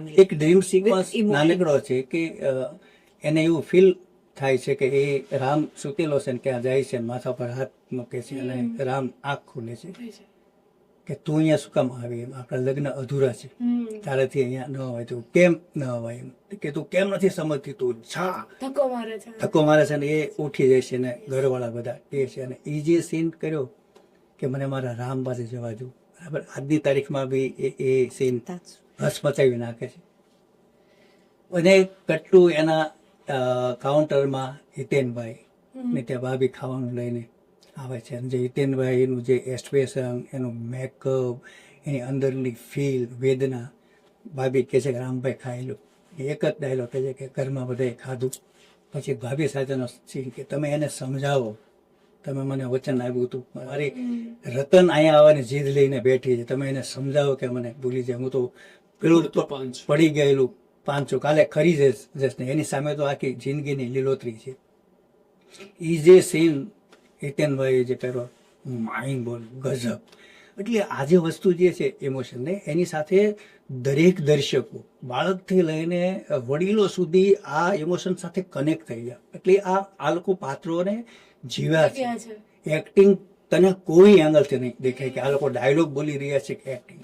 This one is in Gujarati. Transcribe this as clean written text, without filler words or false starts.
ફેમિલી. એક ડ્રીમ સિક્વન્સ નાનકડો છે કે એને એવું ફીલ થાય છે કે એ રામ સુતેલો છે ને ક્યાં જાય છે, માથા પર હાથ મૂકે છે અને રામ આંખ ખોલે છે કે તું અહીંયા શું કામ આવી, આપણા લગ્ન અધૂરા છે, તારાથી અહીંયા ન હોય તો કેમ ન હોય, કે તું કેમ નથી સમજતી, તું જા. ધક્કો મારે છે ને એ ઉઠી જાય છે ને ઘરવાળા બધા એ છે. અને એ જે સીન કર્યો કે મને મારા રામ પાસે જવા દઉં, બરાબર. આજની તારીખમાં બી એ સીન હસ મચાવી નાખે છે. અને કટલું એના કાઉન્ટરમાં હિતેનભાઈ ને ત્યાં ભાભી ખાવાનું લઈને આવે છે. અને જે હિતેનભાઈ એનું જે એક્સપ્રેશન, એનું મેકઅપ, એની અંદરની ફીલ, વેદના, ભાભી કહે છે કે રામભાઈ ખાઈ લો. એક જ ડાયલોગ કહે છે કે ઘરમાં બધાએ ખાધું. પછી ભાભી સાથેનો સીન કે તમે એને સમજાવો, તમે મને વચન આપ્યું હતું, મારી રતન અહીંયા આવવાની જીદ લઈને બેઠી છે, તમે એને સમજાવો કે મને ભૂલી જાય, હું તો પેલું તો પડી ગયેલું પાંચો કાલે ખરી જશ ને એની સામે તો આખી જિંદગીની લીલોતરી છે. એ જે સીન હિતેનભાઈ જે કર્યો, માઇન્ડ બોલ ગજબ. એટલે આ જે વસ્તુ જે છે ઇમોશન ને, એની સાથે દરેક દર્શકો બાળકથી લઈને વડીલો સુધી આ ઇમોશન સાથે કનેક્ટ થઈ ગયા. એટલે આ લોકો પાત્રોને જીવ્યા છે. એક્ટિંગ તને કોઈ એંગલથી નહીં દેખાય કે આ લોકો ડાયલોગ બોલી રહ્યા છે કે એક્ટિંગ.